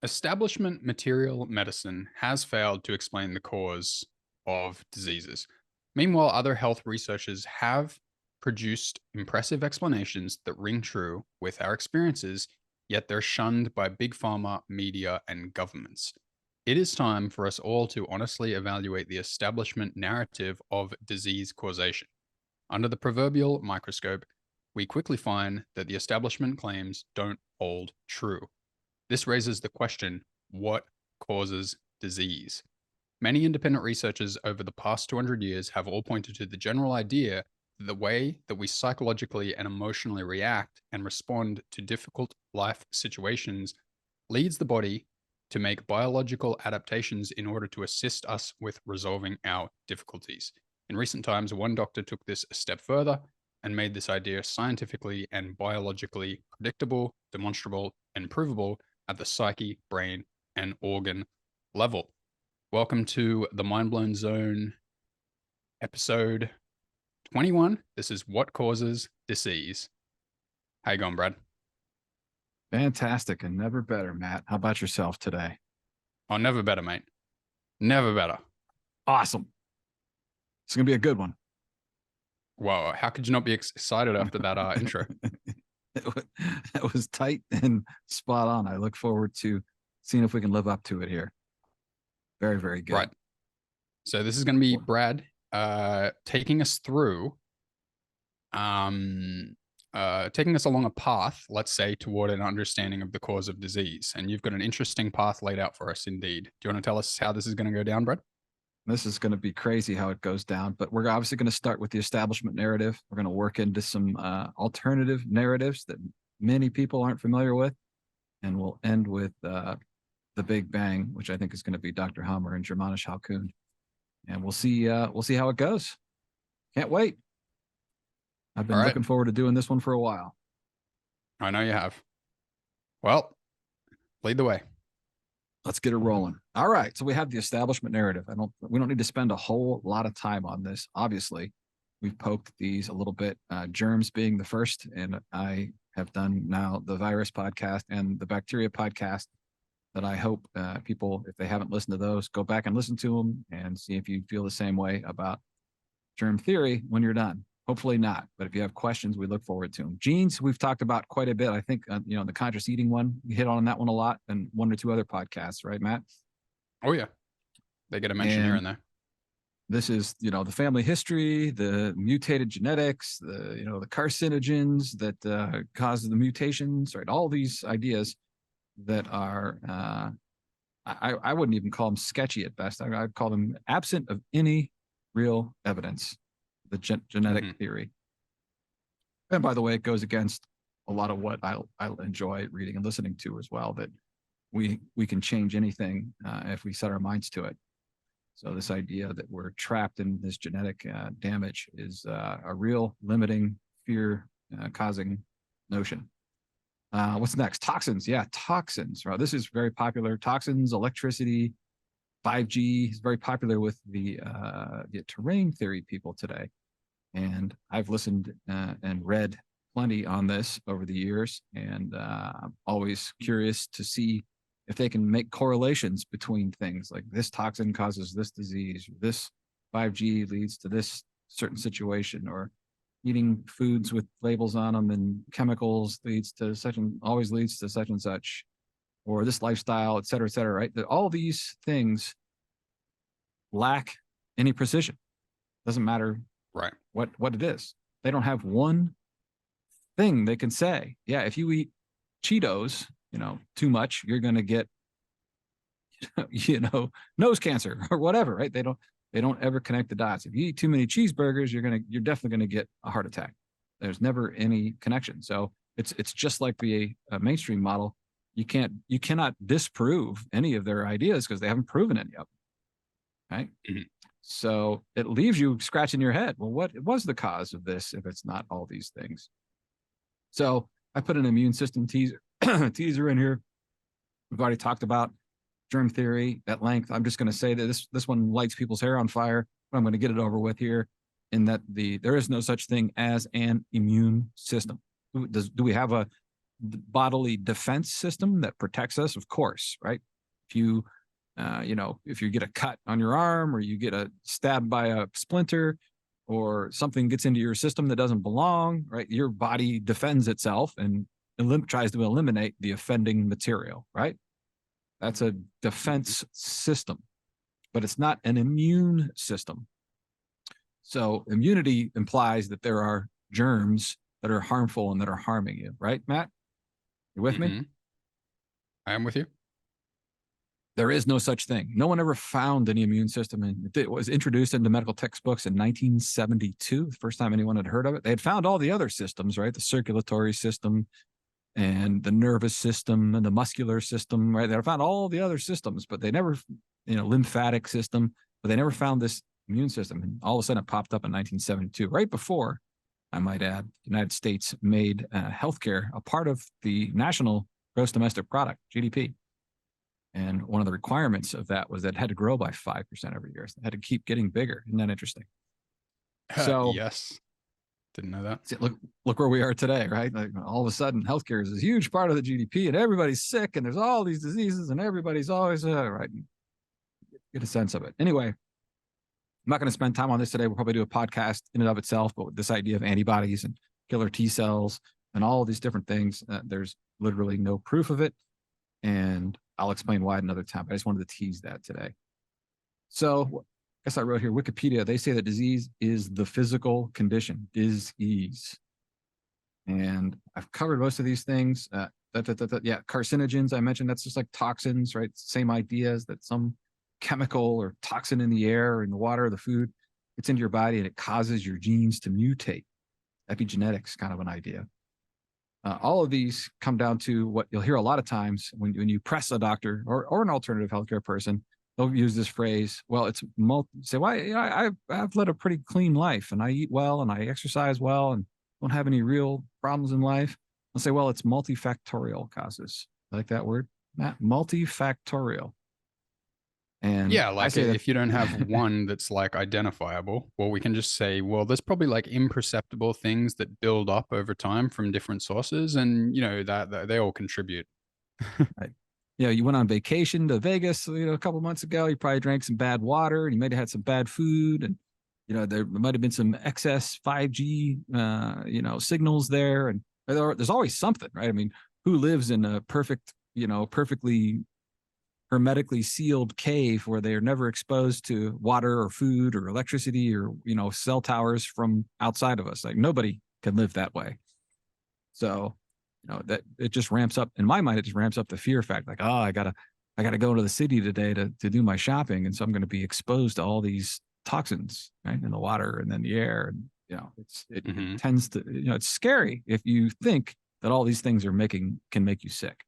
Establishment material medicine has failed to explain the cause of diseases. Meanwhile, other health researchers have produced impressive explanations that ring true with our experiences, yet they're shunned by big pharma, media, and governments. It is time for us all to honestly evaluate the establishment narrative of disease causation. Under the proverbial microscope, we quickly find that the establishment claims don't hold true. This raises the question, what causes disease? Many independent researchers over the past 200 years have all pointed to the general idea that the way that we psychologically and emotionally react and respond to difficult life situations leads the body to make biological adaptations in order to assist us with resolving our difficulties. In recent times, one doctor took this a step further and made this idea scientifically and biologically predictable, demonstrable, and provable at the psyche, brain, and organ level. Welcome to the Mind Blown Zone episode 21. This is What Causes Disease. How you going, Brad? Fantastic and never better, Matt. How about yourself today? Oh, never better, mate. Never better. Awesome. It's going to be a good one. Whoa, how could you not be excited after that intro? It was tight and spot on. I look forward to seeing if we can live up to it here. Very, very good. Right. So this is going to be Brad taking us through, taking us along a path, let's say, toward an understanding of the cause of disease. And you've got an interesting path laid out for us indeed. Do you want to tell us how this is going to go down, Brad? This is going to be crazy how it goes down, but we're obviously going to start with the establishment narrative. We're going to work into some alternative narratives that many people aren't familiar with, and we'll end with the Big Bang, which I think is going to be Dr. Hammer and Germanische Halkund, and we'll see how it goes. Can't wait. I've been looking forward to doing this one for a while. I know you have. Well, lead the way. Let's get it rolling. All right. So we have the establishment narrative. We don't need to spend a whole lot of time on this. Obviously, we've poked these a little bit, germs being the first, and I have done now the virus podcast and the bacteria podcast that I hope people, if they haven't listened to those, go back and listen to them and see if you feel the same way about germ theory when you're done. Hopefully not, but if you have questions, we look forward to them. Genes, we've talked about quite a bit. I think, the conscious eating one, we hit on that one a lot, and one or two other podcasts, right, Matt? Oh, yeah. They get a mention here and there. This is, the family history, the mutated genetics, the carcinogens that cause the mutations, right? All these ideas that are, I wouldn't even call them sketchy at best. I'd call them absent of any real evidence. The genetic theory. And by the way, it goes against a lot of what I'll enjoy reading and listening to as well, that we can change anything if we set our minds to it. So this idea that we're trapped in this genetic damage is a real limiting, fear causing notion. What's next? Toxins. Yeah, toxins. Right. This is very popular. Toxins, electricity, 5G is very popular with the terrain theory people today. And I've listened and read plenty on this over the years. And I'm always curious to see if they can make correlations between things like this toxin causes this disease, this 5G leads to this certain situation, or eating foods with labels on them and chemicals always leads to such and such, or this lifestyle, et cetera, right? That all these things lack any precision. Doesn't matter right what it is. They don't have one thing they can say. Yeah, if you eat Cheetos, too much, you're going to get, nose cancer or whatever, right? They don't ever connect the dots. If you eat too many cheeseburgers, you're definitely going to get a heart attack. There's never any connection. So it's just like the mainstream model. You cannot disprove any of their ideas because they haven't proven any of them. Right. Mm-hmm. So it leaves you scratching your head. Well, what was the cause of this if it's not all these things? So I put an immune system teaser in here. We've already talked about germ theory at length. I'm just going to say that this one lights people's hair on fire, but I'm going to get it over with here, in that there is no such thing as an immune system. Do we have a bodily defense system that protects us, of course, right? If you, if you get a cut on your arm or you get stabbed by a splinter or something gets into your system that doesn't belong, right? Your body defends itself and tries to eliminate the offending material, right? That's a defense system, but it's not an immune system. So immunity implies that there are germs that are harmful and that are harming you, right, Matt? You with me? I am with you. There is no such thing. No one ever found any immune system. And it was introduced into medical textbooks in 1972, the first time anyone had heard of it. They had found all the other systems, right? The circulatory system and the nervous system and the muscular system, right? They found all the other systems, but they never, lymphatic system, but they never found this immune system. And all of a sudden it popped up in 1972, right before, I might add, the United States made healthcare a part of the national gross domestic product, GDP. And one of the requirements of that was that it had to grow by 5% every year. So it had to keep getting bigger. Isn't that interesting? So yes, didn't know that. See, look where we are today, right? Like all of a sudden, healthcare is a huge part of the GDP, and everybody's sick, and there's all these diseases, and everybody's always right. Get a sense of it. Anyway, I'm not going to spend time on this today. We'll probably do a podcast in and of itself, but with this idea of antibodies and killer T cells and all these different things, there's literally no proof of it, and I'll explain why another time. But I just wanted to tease that today. So I guess I wrote here, Wikipedia, they say that disease is the physical condition, disease. And I've covered most of these things. Yeah, carcinogens, I mentioned, that's just like toxins, right? Same ideas that some chemical or toxin in the air or in the water or the food gets into your body and it causes your genes to mutate. Epigenetics, kind of an idea. All of these come down to what you'll hear a lot of times when you press a doctor or an alternative healthcare person. They'll use this phrase. Well, it's say, well, I've led a pretty clean life and I eat well and I exercise well and don't have any real problems in life. I'll say, well, it's multifactorial causes. I like that word, Matt, multifactorial. And yeah, like I say if you don't have one that's like identifiable, well, we can just say, well, there's probably like imperceptible things that build up over time from different sources, and that they all contribute. Right. You went on vacation to Vegas, a couple months ago. You probably drank some bad water, and you might have had some bad food, and there might have been some excess 5G, signals there, and there's always something, right? I mean, who lives in a perfectly hermetically sealed cave where they are never exposed to water or food or electricity or cell towers from outside of us? Like nobody can live that way. So that it just ramps up in my mind. It just ramps up the fear factor. Like, oh, I gotta go to the city today to do my shopping, and so I'm going to be exposed to all these toxins, right, in the water and then the air. And it tends to it's scary if you think that all these things can make you sick,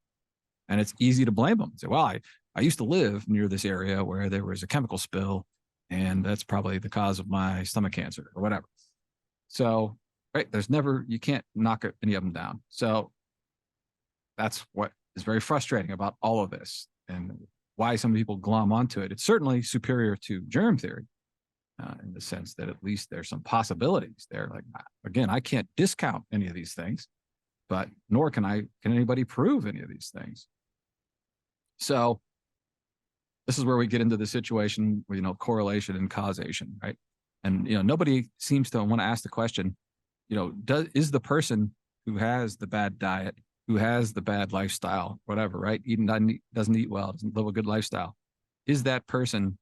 and it's easy to blame them. Say, well, I used to live near this area where there was a chemical spill, and that's probably the cause of my stomach cancer or whatever. So, right, you can't knock any of them down. So that's what is very frustrating about all of this and why some people glom onto it. It's certainly superior to germ theory in the sense that at least there's some possibilities there. Like, again, I can't discount any of these things, but nor can anybody prove any of these things. So this is where we get into the situation where, correlation and causation, right? And, nobody seems to want to ask the question, is the person who has the bad diet, who has the bad lifestyle, whatever, right? Doesn't eat well, doesn't live a good lifestyle. Is that person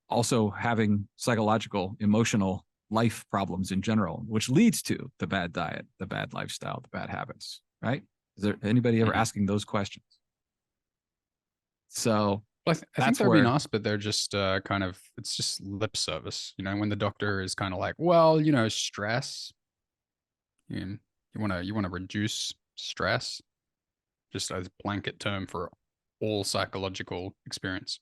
also having psychological, emotional life problems in general, which leads to the bad diet, the bad lifestyle, the bad habits, right? Is there anybody ever asking those questions? So I think they're being asked, but they're just it's just lip service. When the doctor is kind of like, well, stress. You want to reduce stress, just as a blanket term for all psychological experience.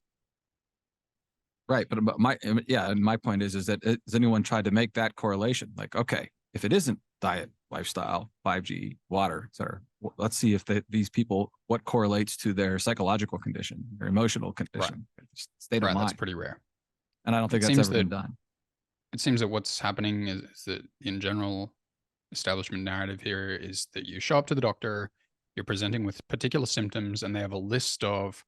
Right, but my point is that has anyone tried to make that correlation? Like, okay, if it isn't diet, lifestyle, 5G, water, etc., let's see if these people, what correlates to their psychological condition, their emotional condition, state of mind. That's pretty rare, and I don't think that's ever been done. It seems that what's happening is that in general, establishment narrative here is that you show up to the doctor, you're presenting with particular symptoms, and they have a list of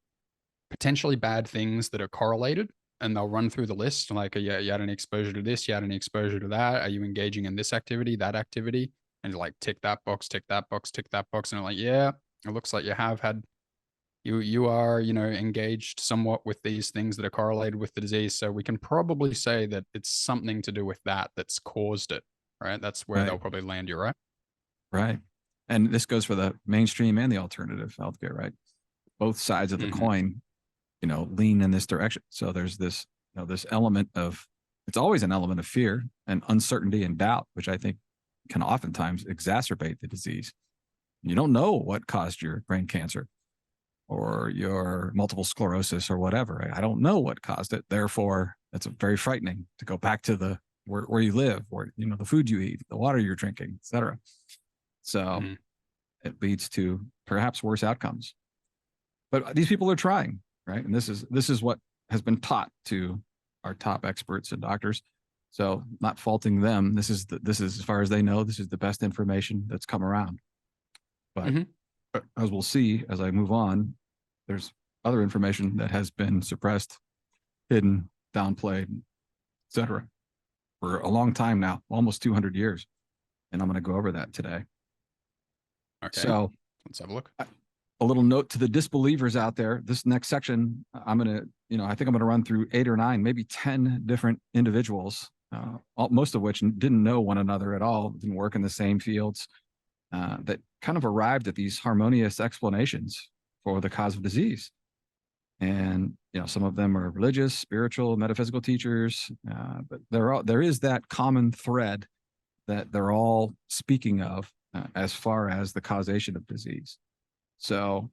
potentially bad things that are correlated. And they'll run through the list like, yeah, you had any exposure to this, you had any exposure to that. Are you engaging in this activity, that activity? And you're like, tick that box, tick that box, tick that box. And they're like, yeah, it looks like you have had you are, engaged somewhat with these things that are correlated with the disease. So we can probably say that it's something to do with that that's caused it, right? That's where Right. they'll probably land you, right? Right. And this goes for the mainstream and the alternative healthcare, right? Both sides of the Mm-hmm. coin, lean in this direction. So there's this, this element of, it's always an element of fear and uncertainty and doubt, which I think can oftentimes exacerbate the disease. You don't know what caused your brain cancer or your multiple sclerosis or whatever. I don't know what caused it. Therefore, it's very frightening to go back to the where you live, or the food you eat, the water you're drinking, etc. So Mm-hmm. it leads to perhaps worse outcomes. But these people are trying, right? And this is what has been taught to our top experts and doctors. So not faulting them. This is as far as they know, this is the best information that's come around. But Mm-hmm. as we'll see as I move on, there's other information that has been suppressed, hidden, downplayed, etc. for a long time now, almost 200 years. And I'm going to go over that today. Okay. So let's have a look. A little note to the disbelievers out there. This next section, I'm going to, I think I'm going to run through 8 or 9, maybe 10 different individuals, most of which didn't know one another at all, didn't work in the same fields, that kind of arrived at these harmonious explanations for the cause of disease. And, some of them are religious, spiritual, metaphysical teachers, but there is that common thread that they're all speaking of as far as the causation of disease. So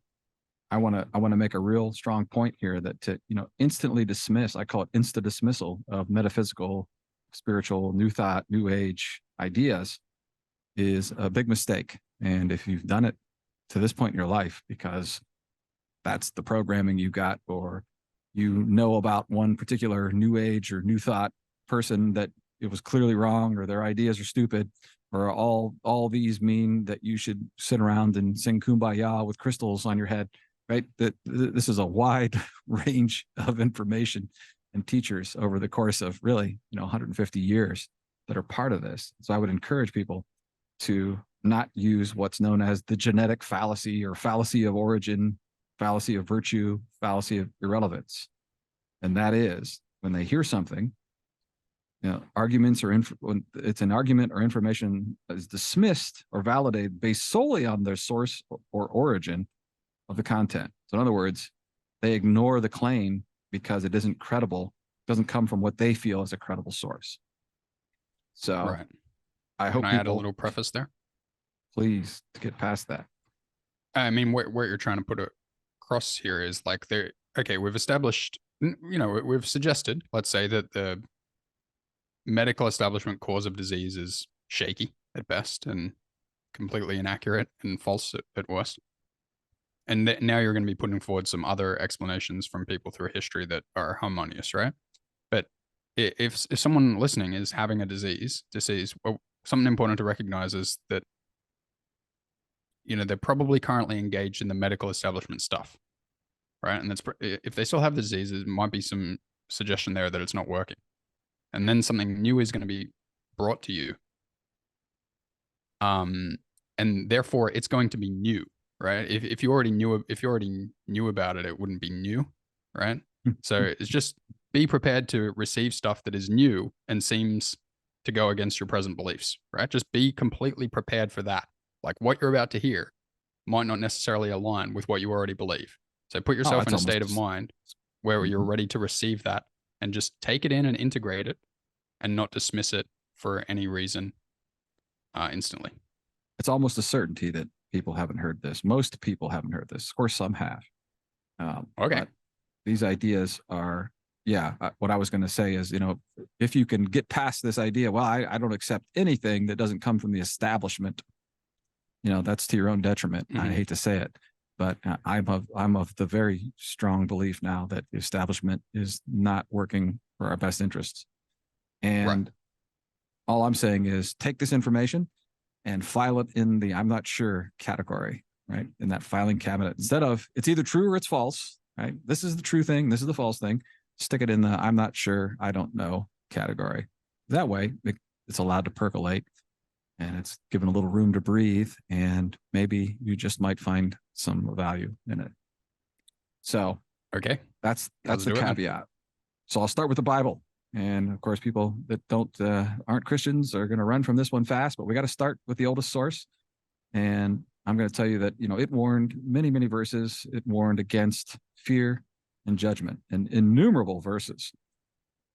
I want to make a real strong point here that to instantly dismiss, I call it insta dismissal of metaphysical, spiritual, new thought, new age ideas is a big mistake. And if you've done it to this point in your life because that's the programming you got, or about one particular new age or new thought person that it was clearly wrong, or their ideas are stupid, or all these mean that you should sit around and sing kumbaya with crystals on your head, right? That this is a wide range of information and teachers over the course of really 150 years that are part of this. So I would encourage people to not use what's known as the genetic fallacy or fallacy of origin, fallacy of virtue, fallacy of irrelevance. And that is when they hear something, arguments or when it's an argument or information that is dismissed or validated based solely on their source or origin of the content. So in other words, they ignore the claim because it isn't credible, doesn't come from what they feel is a credible source. So Right. I hope Can I people add a little preface there? please get past that. I mean, what you're trying to put across here is like okay, we've established, we've suggested, let's say, that the medical establishment cause of disease is shaky at best and completely inaccurate and false at worst. And now you're going to be putting forward some other explanations from people through history that are harmonious, right? But if someone listening is having a disease, well, something important to recognize is that they're probably currently engaged in the medical establishment stuff, right? And if they still have the disease, there might be some suggestion there that it's not working, and then something new is going to be brought to you, and therefore it's going to be new, right? If you already knew about it, it wouldn't be new, right? So it's just be prepared to receive stuff that is new and seems to go against your present beliefs, right? Just be completely prepared for that. Like what you're about to hear might not necessarily align with what you already believe. So put yourself in a state of mind where you're ready to receive that and just take it in and integrate it and not dismiss it for any reason instantly. It's almost a certainty that people haven't heard this. Most people haven't heard this. Of course, some have. Okay. But these ideas are, what I was going to say is, if you can get past this idea, well, I don't accept anything that doesn't come from the establishment, that's to your own detriment. Mm-hmm. I hate to say it, but I'm of the very strong belief now that the establishment is not working for our best interests. And all I'm saying is take this information and file it in the I'm not sure category, right? In that filing cabinet, instead of it's either true or it's false, right? This is the true thing, this is the false thing. Stick it in the I'm not sure, I don't know category. That way, it's allowed to percolate and it's given a little room to breathe, and maybe you just might find some value in it. So Okay. that's Let's the do it then. caveat. So I'll start with the Bible. And of course, people that aren't Christians are going to run from this one fast, but we got to start with the oldest source. And I'm going to tell you that, it warned many, many verses. It warned against fear and judgment in innumerable verses.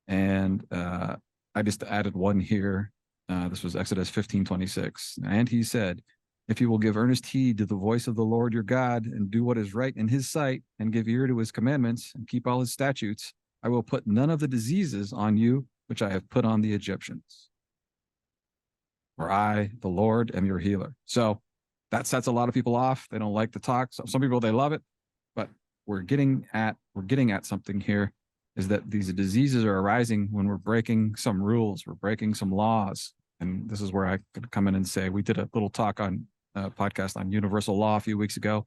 And I just added one here. This was Exodus 15:26. And he said, if you will give earnest heed to the voice of the Lord your God and do what is right in his sight and give ear to his commandments and keep all his statutes, I will put none of the diseases on you which I have put on the Egyptians. For I, the Lord, am your healer. So that sets a lot of people off. They don't like the talk. Some people, they love it, but we're getting at something here, is that these diseases are arising when we're breaking some rules, we're breaking some laws. And this is where I could come in and say, we did a little talk on a podcast on universal law a few weeks ago.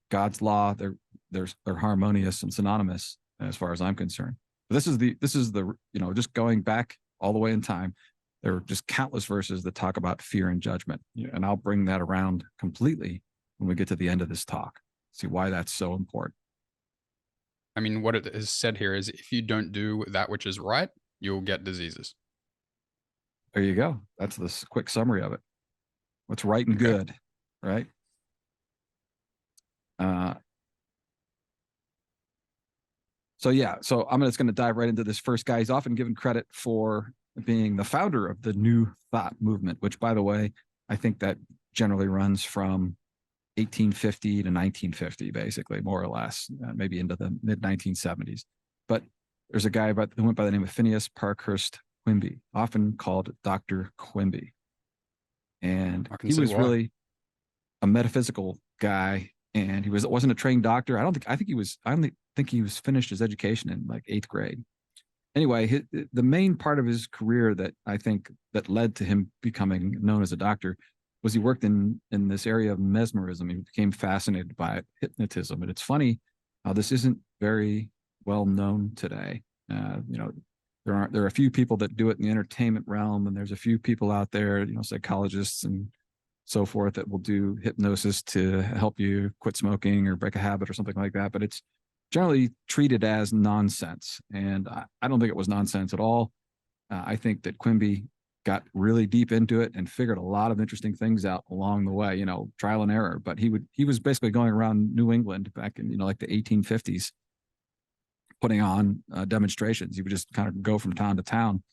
God's law, they're harmonious and synonymous as far as I'm concerned. But this is the just going back all the way in time, there are just countless verses that talk about fear and judgment. And I'll bring that around completely when we get to the end of this talk. See why that's so important. I mean, what it is said here is if you don't do that which is right, you'll get diseases. There you go. That's the quick summary of it. What's right and good, right? So I'm just going to dive right into this first guy. He's often given credit for being the founder of the New Thought movement, which, by the way, I think that generally runs from 1850 to 1950, basically, more or less, maybe into the mid 1970s. But there's a guy who went by the name of Phineas Parkhurst Quimby, often called Dr. Quimby. And he was really a metaphysical guy, and he wasn't a trained doctor. I only think he was finished his education in like 8th grade. Anyway, the main part of his career that I think that led to him becoming known as a doctor was he worked in this area of mesmerism. He became fascinated by it, hypnotism. And it's funny how this isn't very well known today. There are a few people that do it in the entertainment realm, and there's a few people out there, psychologists and so forth, that will do hypnosis to help you quit smoking or break a habit or something like that. But it's generally treated as nonsense. And I don't think it was nonsense at all. I think that Quimby got really deep into it and figured a lot of interesting things out along the way, trial and error. But he was basically going around New England back in, like the 1850s, putting on demonstrations. He would just kind of go from town to town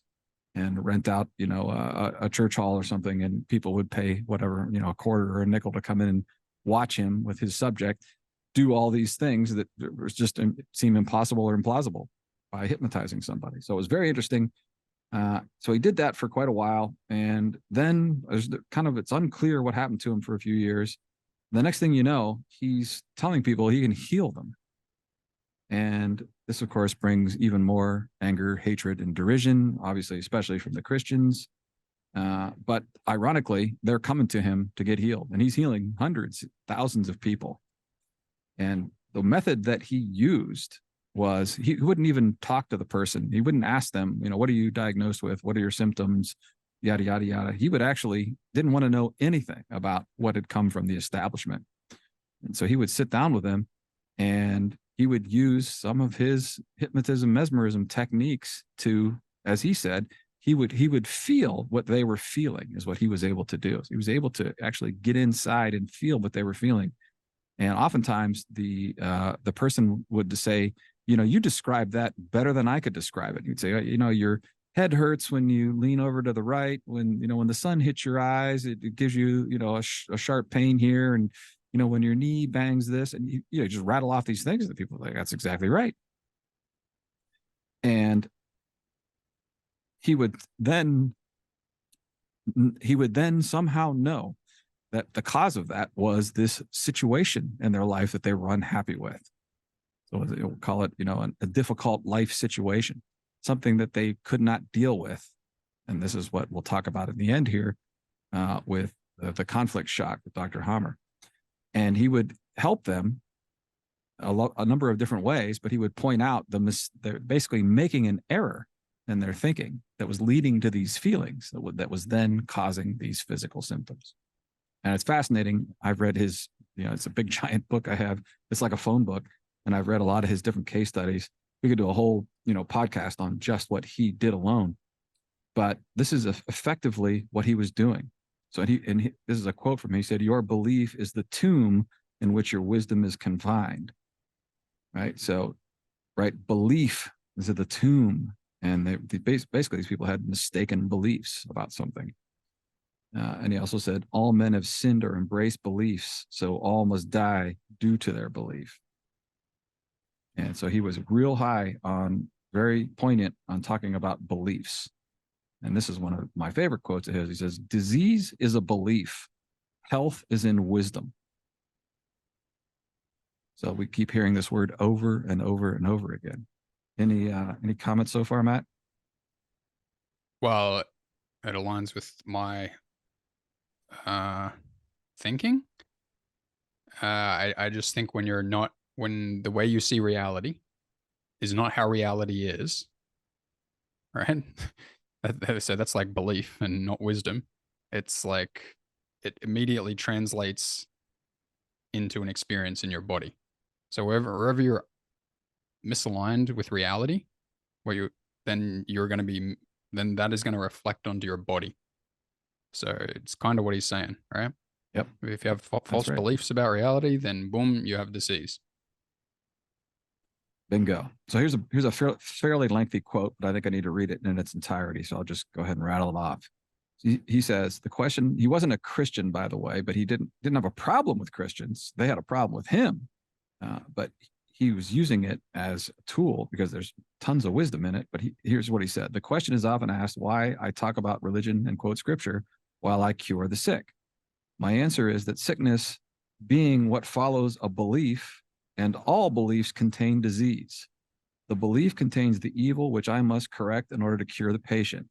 and rent out, a church hall or something, and people would pay whatever, a quarter or a nickel to come in and watch him with his subject do all these things that was just seem impossible or implausible by hypnotizing somebody. So it was very interesting. So he did that for quite a while, and then it's unclear what happened to him for a few years. The next thing you know, he's telling people he can heal them. And this, of course, brings even more anger, hatred, and derision, obviously, especially from the Christians. But ironically, they're coming to him to get healed, and he's healing hundreds, thousands of people. And the method that he used was he wouldn't even talk to the person. He wouldn't ask them, what are you diagnosed with? What are your symptoms? Yada, yada, yada. He didn't want to know anything about what had come from the establishment. And so he would sit down with them, and he would use some of his hypnotism, mesmerism techniques to, as he said, he would feel what they were feeling is what he was able to do. He was able to actually get inside and feel what they were feeling. And oftentimes the person would say, you describe that better than I could describe it. You'd say, your head hurts when you lean over to the right. When the sun hits your eyes, it gives you, a sharp pain here. And, when your knee bangs this, and you just rattle off these things that people are like, that's exactly right. And he would then somehow know that the cause of that was this situation in their life that they were unhappy with. So we'll call it, a difficult life situation, something that they could not deal with. And this is what we'll talk about in the end here with the conflict shock with Dr. Hammer. And he would help them a number of different ways, but he would point out they're basically making an error in their thinking that was leading to these feelings that was then causing these physical symptoms. And it's fascinating. I've read his, it's a big giant book I have. It's like a phone book. And I've read a lot of his different case studies. We could do a whole, podcast on just what he did alone. But this is effectively what he was doing. So this is a quote from him. He said, "Your belief is the tomb in which your wisdom is confined." Right. So, right. Belief is at the tomb. And basically these people had mistaken beliefs about something. And he also said, "All men have sinned or embraced beliefs, so all must die due to their belief." And so he was real high on, very poignant on talking about beliefs. And this is one of my favorite quotes of his. He says, "Disease is a belief. Health is in wisdom." So we keep hearing this word over and over and over again. Any comments so far, Matt? Well, it aligns with my thinking. I just think when the way you see reality is not how reality is, right? So that's like belief and not wisdom. It's like it immediately translates into an experience in your body. So wherever you're misaligned with reality, then that is going to reflect onto your body. So it's kind of what he's saying, right? Yep. If you have false right. beliefs about reality, then boom, you have disease. Bingo. So here's a fairly lengthy quote, but I think I need to read it in its entirety. So I'll just go ahead and rattle it off. He says, "The question," he wasn't a Christian, by the way, but he didn't have a problem with Christians. They had a problem with him. But he was using it as a tool because there's tons of wisdom in it. But here's what he said. "The question is often asked why I talk about religion and quote scripture while I cure the sick. My answer is that sickness being what follows a belief, and all beliefs contain disease. The belief contains the evil which I must correct in order to cure the patient.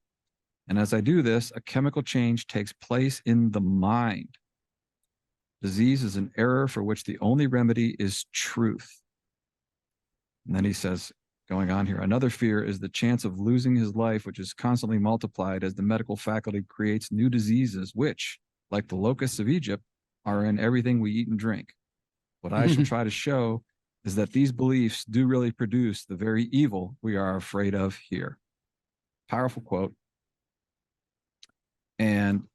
And as I do this, a chemical change takes place in the mind. Disease is an error for which the only remedy is truth." And then he says, going on here, "Another fear is the chance of losing his life, which is constantly multiplied as the medical faculty creates new diseases, which, like the locusts of Egypt, are in everything we eat and drink. What I shall try to show is that these beliefs do really produce the very evil we are afraid of here." Powerful quote. And,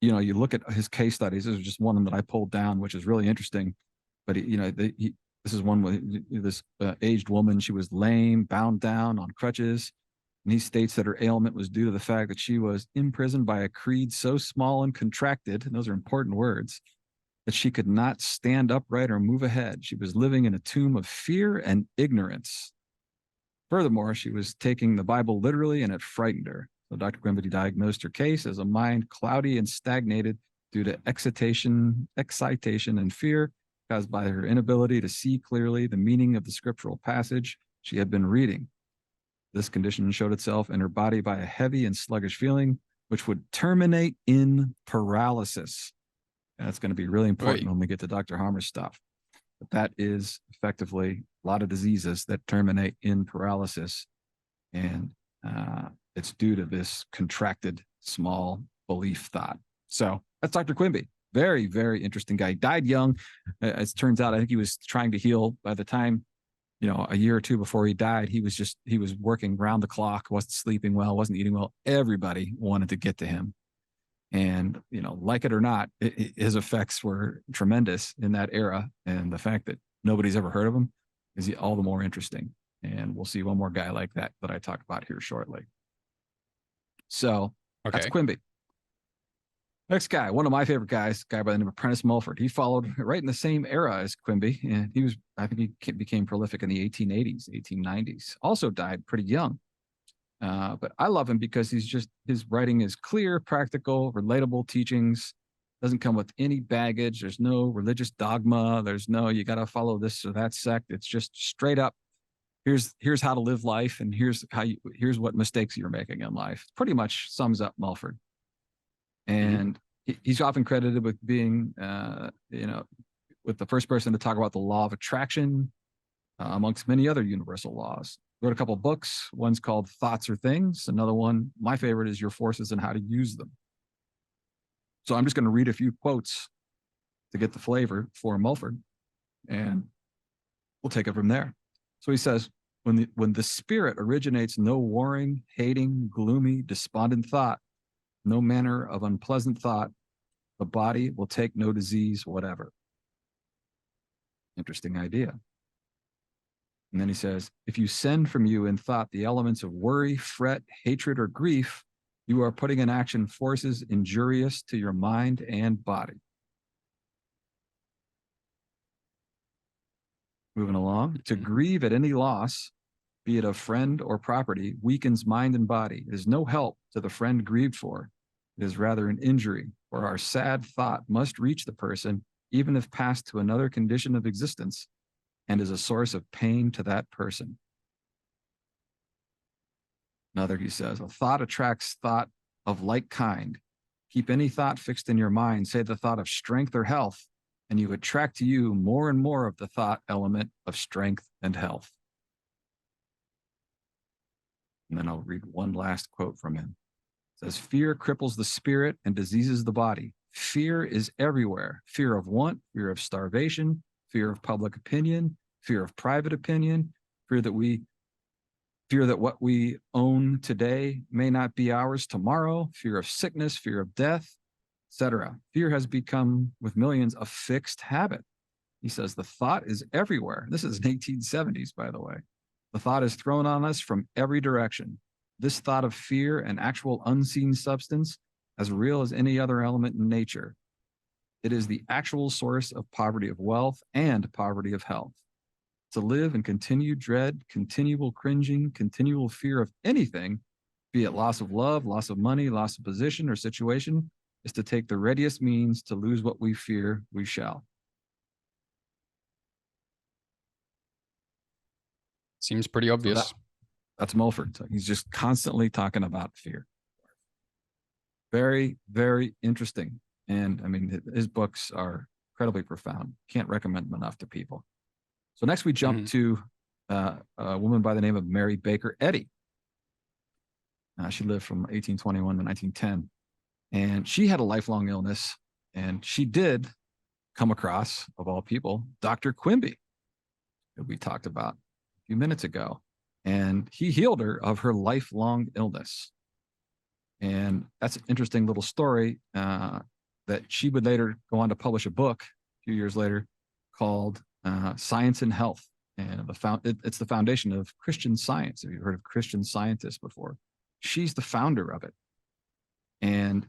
you look at his case studies. This is just one that I pulled down, which is really interesting. But, this is one with this aged woman. She was lame, bound down on crutches. And he states that her ailment was due to the fact that she was imprisoned by a creed so small and contracted, and those are important words, that she could not stand upright or move ahead. She was living in a tomb of fear and ignorance. Furthermore, she was taking the Bible literally, and it frightened her. So Dr. Quimby diagnosed her case as a mind cloudy and stagnated due to excitation, and fear caused by her inability to see clearly the meaning of the scriptural passage she had been reading. This condition showed itself in her body by a heavy and sluggish feeling, which would terminate in paralysis. And that's going to be really important when we get to Dr. Hammer's stuff. But that is effectively a lot of diseases that terminate in paralysis. And it's due to this contracted small belief thought. So that's Dr. Quimby. Very, very interesting guy. He died young. As it turns out, I think he was trying to heal by the time, a year or two before he died. He was working round the clock, wasn't sleeping well, wasn't eating well. Everybody wanted to get to him. And, like it or not, his effects were tremendous in that era. And the fact that nobody's ever heard of him is all the more interesting. And we'll see one more guy like that I talk about here shortly. So That's Quimby. Next guy, one of my favorite guys, a guy by the name of Prentice Mulford. He followed right in the same era as Quimby. And I think he became prolific in the 1880s, 1890s. Also died pretty young. But I love him because his writing is clear, practical, relatable teachings. Doesn't come with any baggage. There's no religious dogma. There's no, you got to follow this or that sect. It's just straight up. Here's how to live life, and here's what mistakes you're making in life. Pretty much sums up Mulford. And he's often credited with being, with the first person to talk about the law of attraction, amongst many other universal laws. Wrote a couple of books. One's called Thoughts Are Things. Another one, my favorite, is Your Forces and How to Use Them. So I'm just going to read a few quotes to get the flavor for Mulford, and we'll take it from there. So he says, when the spirit originates no warring, hating, gloomy, despondent thought, no manner of unpleasant thought, the body will take no disease whatever. Interesting idea. And then he says, if you send from you in thought the elements of worry, fret, hatred, or grief, you are putting in action forces injurious to your mind and body. Moving along, to grieve at any loss, be it of friend or property, weakens mind and body. It is no help to the friend grieved for. It is rather an injury, for our sad thought must reach the person, even if passed to another condition of existence, and is a source of pain to that person. Another, he says, a thought attracts thought of like kind. Keep any thought fixed in your mind, say the thought of strength or health, and you attract to you more and more of the thought element of strength and health. And then I'll read one last quote from him. It says, fear cripples the spirit and diseases the body. Fear is everywhere. Fear of want, fear of starvation, fear of public opinion, fear of private opinion, fear that what we own today may not be ours tomorrow, fear of sickness, fear of death, etc. Fear has become, with millions, a fixed habit. He says the thought is everywhere. This is 1870s, by the way. The thought is thrown on us from every direction. This thought of fear, an actual unseen substance, as real as any other element in nature. It is the actual source of poverty of wealth and poverty of health. To live in continued dread, continual cringing, continual fear of anything, be it loss of love, loss of money, loss of position or situation, is to take the readiest means to lose what we fear we shall. Seems pretty obvious. So that's Mulford. So he's just constantly talking about fear. Very, very interesting. And I mean, his books are incredibly profound. Can't recommend them enough to people. So next we jump to a woman by the name of Mary Baker Eddy. She lived from 1821 to 1910. And she had a lifelong illness. And she did come across, of all people, Dr. Quimby, that we talked about a few minutes ago. And he healed her of her lifelong illness. And that's an interesting little story that she would later go on to publish a book a few years later called Science and Health. And it's the foundation of Christian Science. Have you heard of Christian Scientists before? She's the founder of it. And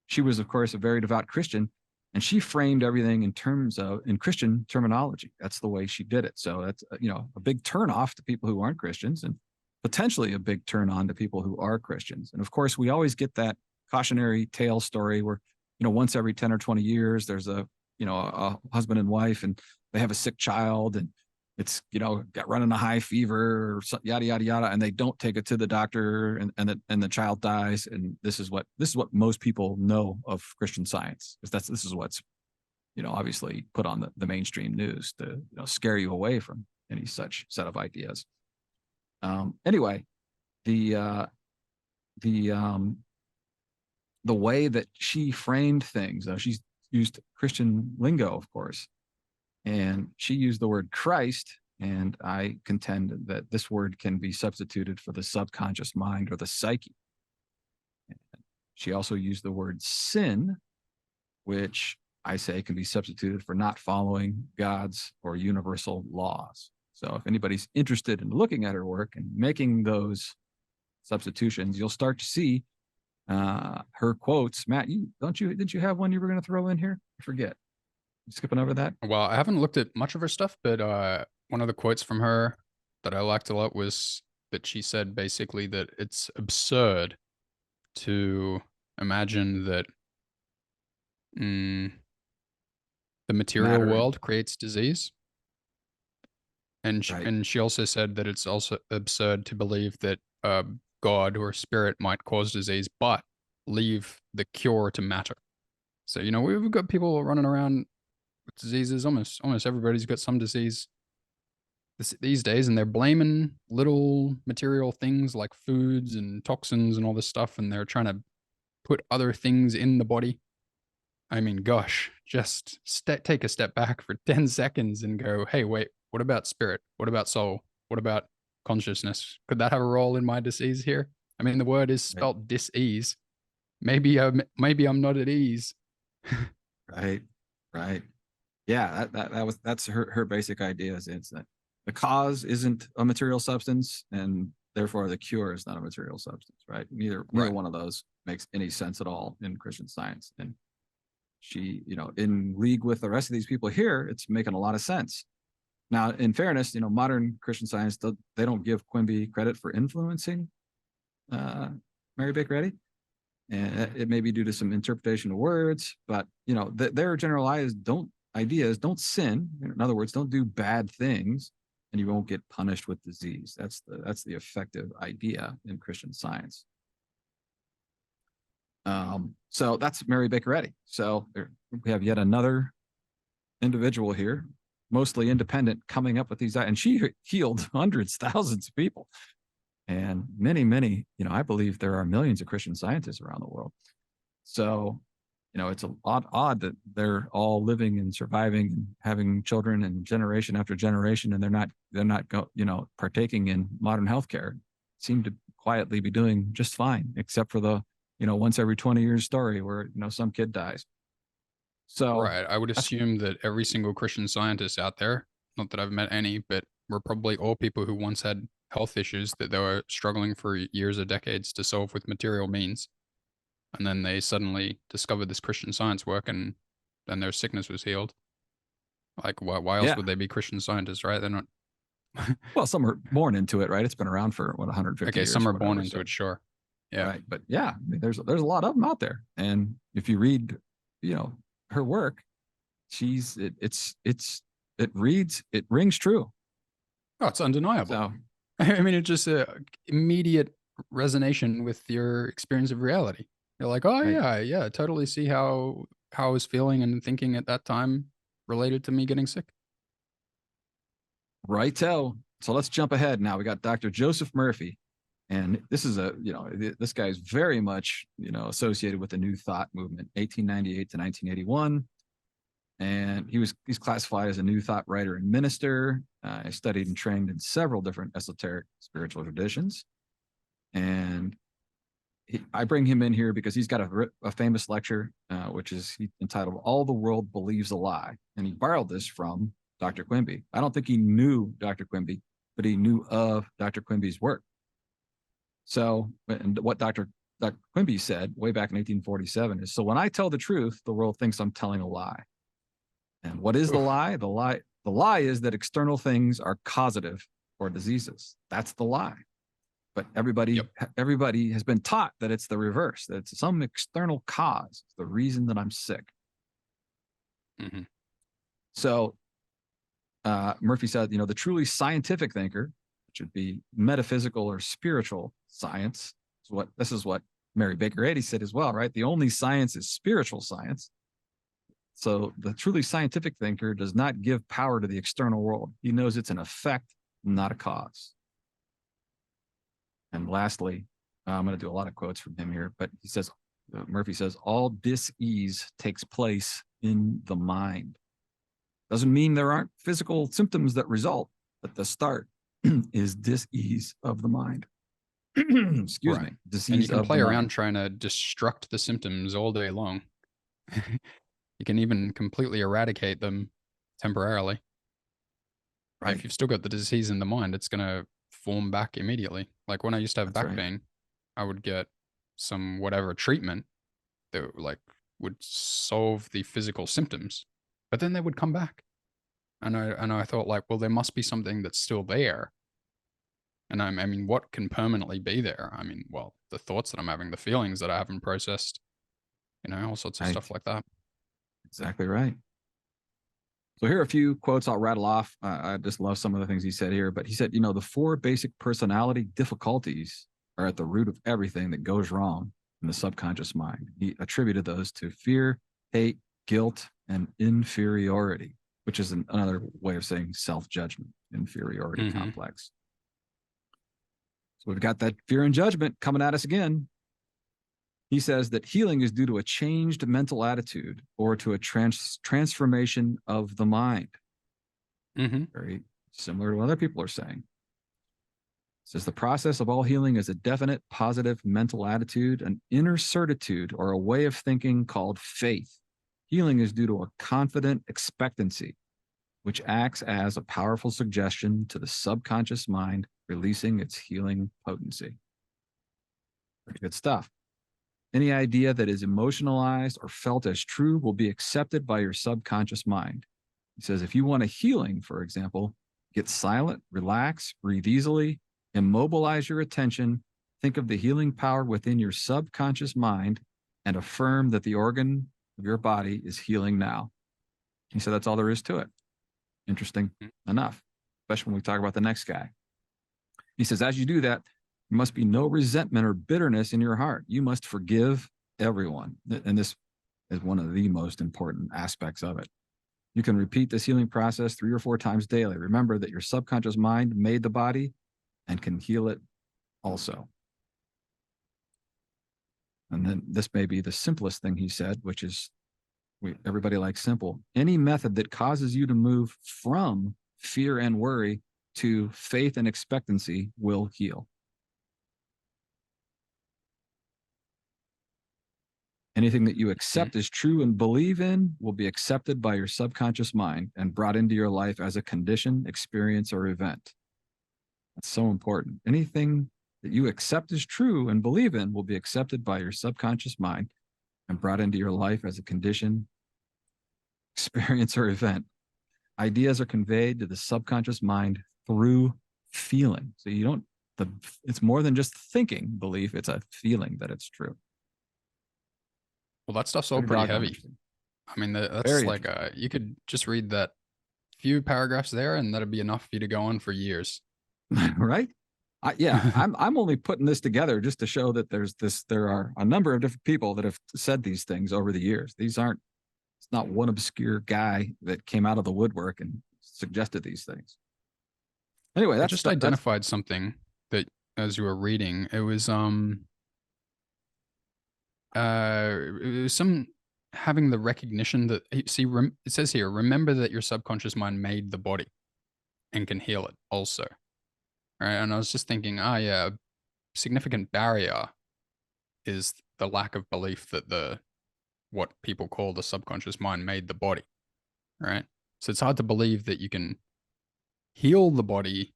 she was, of course, a very devout Christian. And she framed everything in Christian terminology. That's the way she did it. So that's, a big turnoff to people who aren't Christians, and potentially a big turn on to people who are Christians. And of course, we always get that cautionary tale story where, once every 10 or 20 years, there's a husband and wife, and they have a sick child, and it's, got running a high fever, or yada, yada, yada. And they don't take it to the doctor, and the child dies. And this is what most people know of Christian Science, because this is what's, obviously put on the mainstream news to, scare you away from any such set of ideas. Anyway, the way that she framed things, she's used Christian lingo, of course, and she used the word Christ, and I contend that this word can be substituted for the subconscious mind or the psyche. She also used the word sin, which I say can be substituted for not following God's or universal laws. So if anybody's interested in looking at her work and making those substitutions, you'll start to see her quotes. Matt, didn't you have one you were going to throw in here? I forget. Skipping over that. Well, I haven't looked at much of her stuff, but one of the quotes from her that I liked a lot was that she said basically that it's absurd to imagine that the material world creates disease. And she also said that it's also absurd to believe that God or spirit might cause disease, but leave the cure to matter. So, we've got people running around with diseases. Almost everybody's got some disease these days, and they're blaming little material things like foods and toxins and all this stuff, and they're trying to put other things in the body. I mean, gosh, just take a step back for 10 seconds and go, hey, wait, what about spirit? What about soul? What about consciousness? Could that have a role in my disease here? I mean, the word is Right. spelt dis-ease. Maybe I'm not at ease. Right. Right. Yeah, that's her basic idea is it's that the cause isn't a material substance, and therefore the cure is not a material substance, right? Neither Right. one of those makes any sense at all in Christian Science. And she, in league with the rest of these people here, it's making a lot of sense. Now, in fairness, modern Christian Science, they don't give Quimby credit for influencing Mary Baker Eddy. And it may be due to some interpretation of words, but their general ideas don't sin. In other words, don't do bad things, and you won't get punished with disease. That's the effective idea in Christian Science. So that's Mary Baker Eddy. So we have yet another individual here, mostly independent, coming up with these, and she healed hundreds, thousands of people. And many, I believe there are millions of Christian Scientists around the world. So, it's odd that they're all living and surviving and having children and generation after generation, and they're not partaking in modern healthcare. Seem to quietly be doing just fine, except for the once every 20 years story where some kid dies. So Right. I would assume that every single Christian Scientist out there, not that I've met any, but we're probably all people who once had health issues that they were struggling for years or decades to solve with material means. And then they suddenly discovered this Christian Science work, and then their sickness was healed. Like, why else yeah, would they be Christian scientists, right? They're not. well, some are born into it, right? It's been around for 150 Okay, years some or are born whatever. into So it, sure. Yeah. right, but yeah, I mean, there's a lot of them out there, and if you read, her work, it rings true. Oh, it's undeniable. So I mean, it's just a immediate resonation with your experience of reality. You're like, oh right, yeah, totally see how I was feeling and thinking at that time related to me getting sick. righto. So let's jump ahead now. We got Dr. Joseph Murphy, and this is this guy is very much associated with the New Thought movement, 1898 to 1981. And he's classified as a New Thought writer and minister. He studied and trained in several different esoteric spiritual traditions. And I bring him in here because he's got a famous lecture, which is entitled "All the World Believes a Lie," and he borrowed this from Dr. Quimby. I don't think he knew Dr. Quimby, but he knew of Dr. Quimby's work. So, and what Dr. Quimby said way back in 1847 is, "So when I tell the truth, the world thinks I'm telling a lie." And what is the Oof. lie? The lie is that external things are causative for diseases. That's the lie. But Yep. everybody has been taught that it's the reverse, that it's some external cause, the reason that I'm sick. Hmm. So Murphy said, the truly scientific thinker, which would be metaphysical or spiritual science, this is what Mary Baker Eddy said as well, right? The only science is spiritual science. So the truly scientific thinker does not give power to the external world. He knows it's an effect, not a cause. And lastly, I'm going to do a lot of quotes from him here, but Murphy says, all dis-ease takes place in the mind. Doesn't mean there aren't physical symptoms that result, but the start is dis-ease of the mind. Excuse Right. me, And you disease can of the play around mind. trying to destruct the symptoms all day long. You can even completely eradicate them temporarily. Right. If you've still got the disease in the mind, it's going to form back immediately. Like when I used to have That's back right. pain, I would get some whatever treatment that would solve the physical symptoms, but then they would come back. And I thought like, well, there must be something that's still there. And I mean, what can permanently be there? I mean, well, the thoughts that I'm having, the feelings that I haven't processed, all sorts of Right. stuff like that. Exactly right. So here are a few quotes I'll rattle off. I just love some of the things he said here, but he said, the 4 basic personality difficulties are at the root of everything that goes wrong. in the subconscious mind. He attributed those to fear, hate, guilt, and inferiority, which is another way of saying self-judgment, inferiority complex. So we've got that fear and judgment coming at us again. He says that healing is due to a changed mental attitude or to a transformation of the mind. Very similar to what other people are saying. It says the process of all healing is a definite positive mental attitude, an inner certitude, or a way of thinking called faith. Healing is due to a confident expectancy, which acts as a powerful suggestion to the subconscious mind, releasing its healing potency. Pretty good stuff. Any idea that is emotionalized or felt as true will be accepted by your subconscious mind. He says, if you want a healing, for example, get silent, relax, breathe easily, immobilize your attention, think of the healing power within your subconscious mind, and affirm that the organ of your body is healing now. He said, that's all there is to it. Interesting enough, especially when we talk about the next guy. He says, as you do that, there must be no resentment or bitterness in your heart. You must forgive everyone. And this is one of the most important aspects of it. You can repeat this healing process 3 or 4 times daily. Remember that your subconscious mind made the body and can heal it also. And then this may be the simplest thing he said, which is everybody likes simple. Any method that causes you to move from fear and worry to faith and expectancy will heal. Anything that you accept as true and believe in will be accepted by your subconscious mind and brought into your life as a condition, experience, or event. That's so important. Anything that you accept as true and believe in will be accepted by your subconscious mind and brought into your life as a condition, experience, or event. Ideas are conveyed to the subconscious mind through feeling. So you don't, it's more than just thinking belief, it's a feeling that it's true. Well, that stuff's all pretty heavy. I mean, that's like, you could just read that few paragraphs there and that'd be enough for you to go on for years. Right? Yeah, I'm only putting this together just to show that there are a number of different people that have said these things over the years. It's not one obscure guy that came out of the woodwork and suggested these things. Anyway, I just identified something that as you were reading, it was some having the recognition that, see, it says here, remember that your subconscious mind made the body and can heal it also. Right. And I was just thinking, yeah, a significant barrier is the lack of belief that what people call the subconscious mind made the body. Right. So it's hard to believe that you can heal the body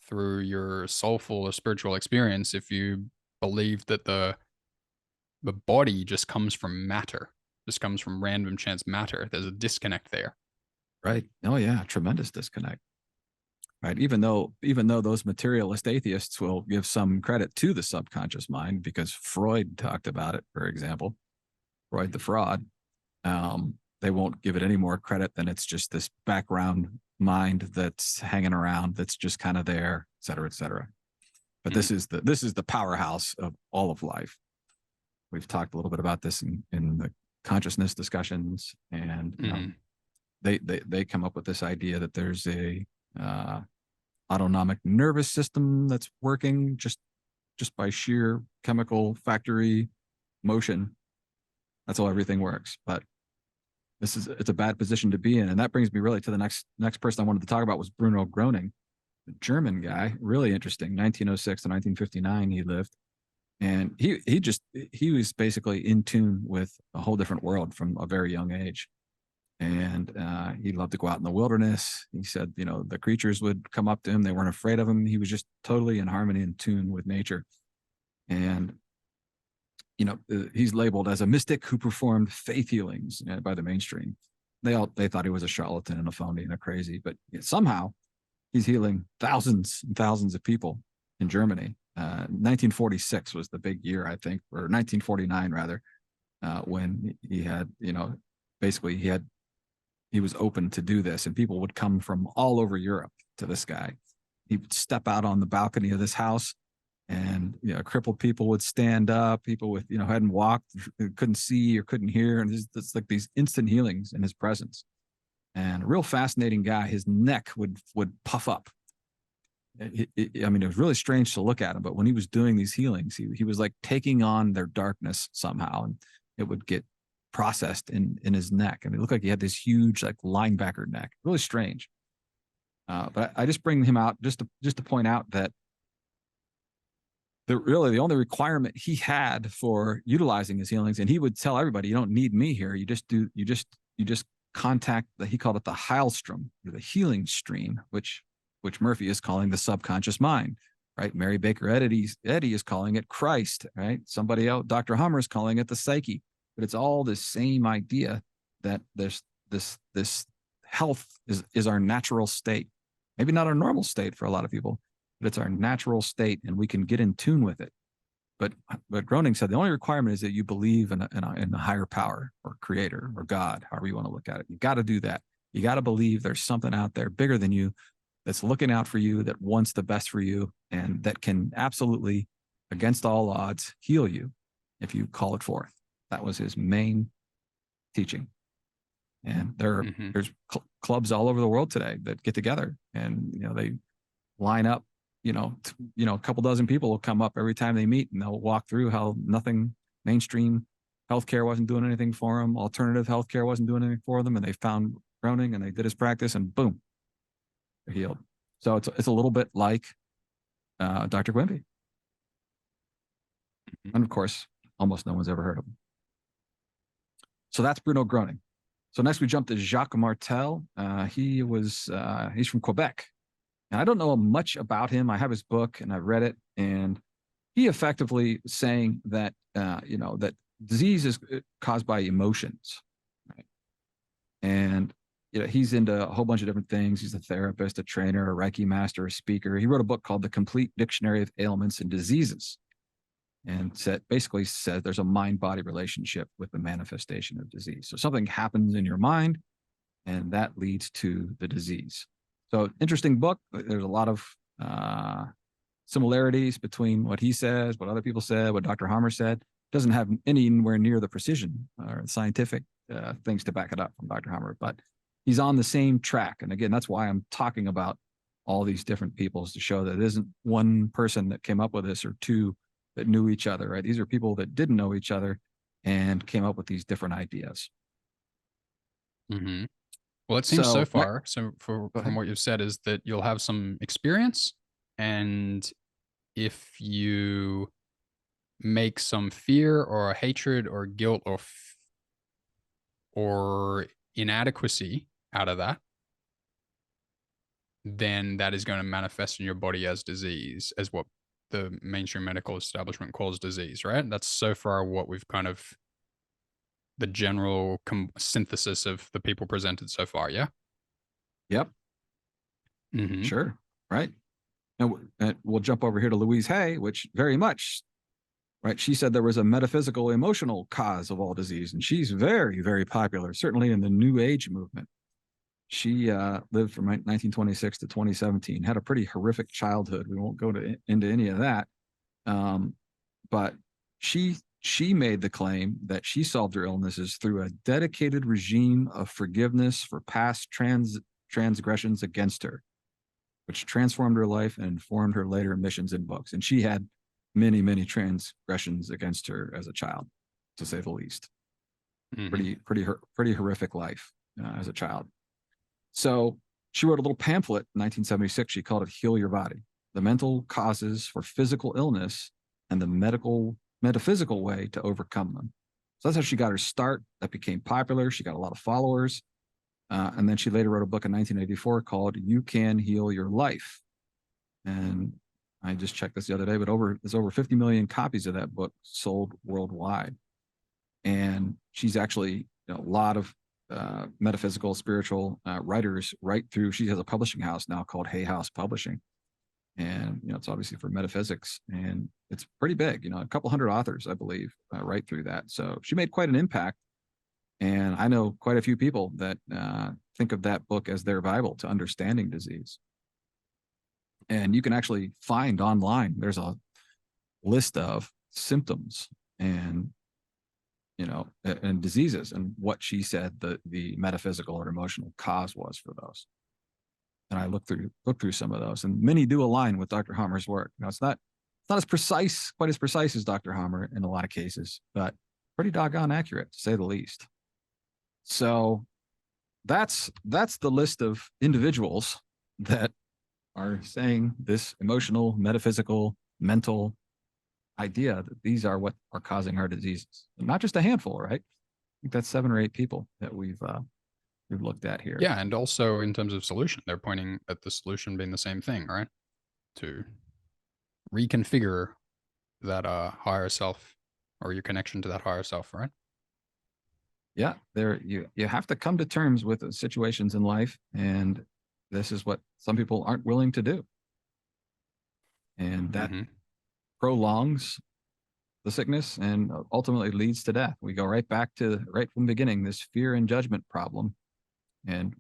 through your soulful or spiritual experience if you believe that the body just comes from matter, just comes from random chance matter. There's a disconnect there. Right. Oh yeah, tremendous disconnect. Right. Even though those materialist atheists will give some credit to the subconscious mind because Freud talked about it, for example, Freud the fraud, they won't give it any more credit than it's just this background mind that's hanging around, that's just kind of there, et cetera, et cetera. But this is the powerhouse of all of life. We've talked a little bit about this in the consciousness discussions, and they come up with this idea that there's a autonomic nervous system that's working just by sheer chemical factory motion. That's how everything works. But it's a bad position to be in. And that brings me really to the next person I wanted to talk about was Bruno Groening, the German guy, really interesting. 1906 to 1959 he lived. And he was basically in tune with a whole different world from a very young age. And he loved to go out in the wilderness. He said, the creatures would come up to him. They weren't afraid of him. He was just totally in harmony and tune with nature. And, he's labeled as a mystic who performed faith healings by the mainstream. They thought he was a charlatan and a phony and a crazy, but somehow he's healing thousands and thousands of people in Germany. 1946 was the big year, I think, or 1949 rather, when he had, basically he was open to do this, and people would come from all over Europe to this guy. He would step out on the balcony of this house And crippled people would stand up. People with hadn't walked, couldn't see or couldn't hear, and it's like these instant healings in his presence. And a real fascinating guy. His neck would puff up. I mean, it was really strange to look at him, but when he was doing these healings, he was like taking on their darkness somehow, and it would get processed in his neck. And it looked like he had this huge like linebacker neck. Really strange. But I just bring him out just to point out that the only requirement he had for utilizing his healings, and he would tell everybody, you don't need me here. You just contact he called it the Heilstrom, or the healing stream, which Murphy is calling the subconscious mind, right? Mary Baker Eddy is calling it Christ, right? Somebody else, Dr. Hummer, is calling it the psyche, but it's all the same idea that this health is our natural state. Maybe not our normal state for a lot of people, but it's our natural state, and we can get in tune with it. But Groening said the only requirement is that you believe in a higher power or creator or God, however you want to look at it. You got to do that. You got to believe there's something out there bigger than you that's looking out for you, that wants the best for you, and that can absolutely, against all odds, heal you if you call it forth. That was his main teaching. And there's clubs all over the world today that get together, and they line up. A couple dozen people will come up every time they meet, and they'll walk through how mainstream healthcare wasn't doing anything for them, alternative healthcare wasn't doing anything for them, and they found Groening, and they did his practice, and boom, they're healed. So it's a little bit like Dr. Quimby. And of course, almost no one's ever heard of him. So that's Bruno Groening. So next we jump to Jacques Martel. He's from Quebec. And I don't know much about him. I have his book and I've read it. And he effectively saying that, that disease is caused by emotions. Right? And he's into a whole bunch of different things. He's a therapist, a trainer, a Reiki master, a speaker. He wrote a book called The Complete Dictionary of Ailments and Diseases, and basically says there's a mind-body relationship with the manifestation of disease. So something happens in your mind, and that leads to the disease. So interesting book. There's a lot of similarities between what he says, what other people said, what Dr. Hammer said. Doesn't have anywhere near the precision or scientific things to back it up from Dr. Hammer, but he's on the same track. And again, that's why I'm talking about all these different peoples, to show that it isn't one person that came up with this or two that knew each other, right? These are people that didn't know each other and came up with these different ideas. Mm-hmm. Well, it seems so far, from what you've said, is that you'll have some experience, and if you make some fear or hatred or guilt or inadequacy out of that, then that is going to manifest in your body as disease, as what the mainstream medical establishment calls disease, right? That's so far what we've kind of, the general synthesis of the people presented so far, yeah? Yep. Mm-hmm. Sure. Right. And we'll jump over here to Louise Hay, which very much, right? She said there was a metaphysical, emotional cause of all disease, and she's very, very popular, certainly in the New Age movement. She lived from 1926 to 2017, had a pretty horrific childhood. We won't go into any of that. But she made the claim that she solved her illnesses through a dedicated regime of forgiveness for past transgressions against her, which transformed her life and informed her later missions and books. And she had many, many transgressions against her as a child, to say the least. Mm-hmm. Pretty horrific life as a child. So she wrote a little pamphlet in 1976. She called it Heal Your Body: The Mental Causes for Physical Illness and the Metaphysical Way to Overcome Them. So that's how she got her start. That became popular. She got a lot of followers. And then she later wrote a book in 1984 called You Can Heal Your Life. And I just checked this the other day, but there's over 50 million copies of that book sold worldwide. And she's actually a lot of metaphysical, spiritual writers right through. She has a publishing house now called Hay House Publishing. And, it's obviously for metaphysics, and it's pretty big, a couple hundred authors, I believe, right through that. So she made quite an impact. And I know quite a few people that think of that book as their Bible to understanding disease. And you can actually find online, there's a list of symptoms and, and diseases, and what she said the metaphysical or emotional cause was for those. And I looked through some of those, and many do align with Dr. Hammer's work. Now, it's not as precise, quite as precise as Dr. Hammer in a lot of cases, but pretty doggone accurate, to say the least. So that's the list of individuals that are saying this emotional, metaphysical, mental idea that these are what are causing our diseases. And not just a handful, right? I think that's 7 or 8 people that we've looked at here. Yeah, and also in terms of solution, they're pointing at the solution being the same thing, right? To reconfigure that higher self, or your connection to that higher self, right? Yeah, there you have to come to terms with situations in life, and this is what some people aren't willing to do, and that prolongs the sickness and ultimately leads to death. We go right back to right from the beginning, this fear and judgment problem. And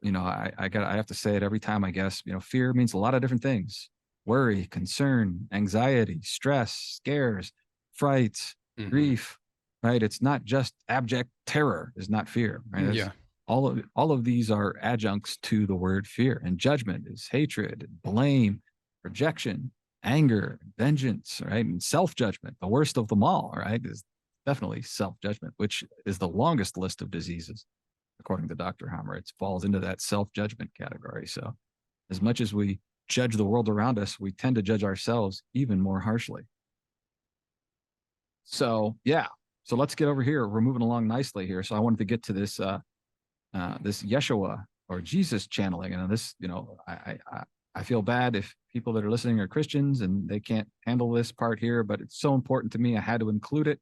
I have to say it every time, I guess. Fear means a lot of different things: worry, concern, anxiety, stress, scares, frights, grief, right? It's not just abject terror is not fear, right? Yeah. All of these are adjuncts to the word fear. And judgment is hatred, blame, rejection, anger, vengeance, right? And self-judgment, the worst of them all, right, is definitely self-judgment, which is the longest list of diseases, according to Dr. Hammer. It falls into that self-judgment category. So as much as we judge the world around us, we tend to judge ourselves even more harshly. So yeah, so let's get over here. We're moving along nicely here. So I wanted to get to this this Yeshua or Jesus channeling. And this, I feel bad if people that are listening are Christians and they can't handle this part here, but it's so important to me. I had to include it.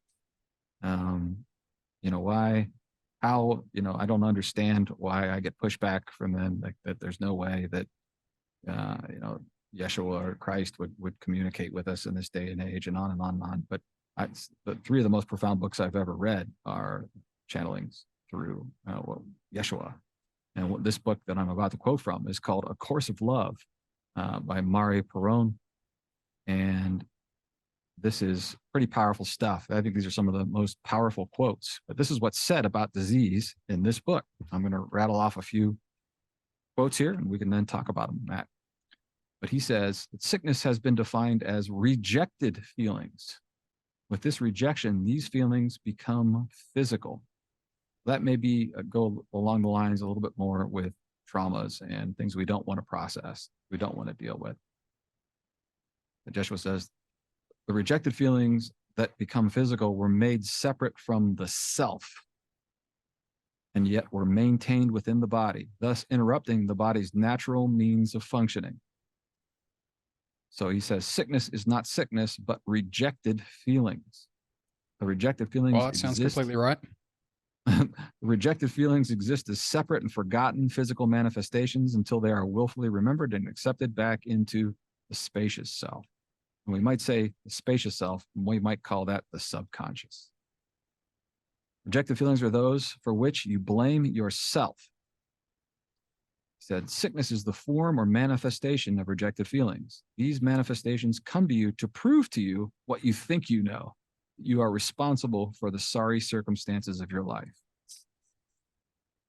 Why, how, I don't understand why I get pushback from them, like that there's no way that, Yeshua or Christ would communicate with us in this day and age, and on and on and on. But the 3 of the most profound books I've ever read are channelings through Yeshua. And this book that I'm about to quote from is called A Course of Love by Mari Perron. And this is pretty powerful stuff. I think these are some of the most powerful quotes. But this is what's said about disease in this book. I'm going to rattle off a few quotes here, and we can then talk about them, Matt. But he says that sickness has been defined as rejected feelings. With this rejection, these feelings become physical. That may be go along the lines a little bit more with traumas and things we don't want to process, we don't want to deal with. But Joshua says, the rejected feelings that become physical were made separate from the self, and yet were maintained within the body, thus interrupting the body's natural means of functioning. So he says, sickness is not sickness, but rejected feelings. The rejected feelings Well, that sounds completely right. The rejected feelings exist as separate and forgotten physical manifestations until they are willfully remembered and accepted back into the spacious self. And we might say the spacious self, and we might call that the subconscious. Rejected feelings are those for which you blame yourself. He said, sickness is the form or manifestation of rejected feelings. These manifestations come to you to prove to you what you think you know. You are responsible for the sorry circumstances of your life.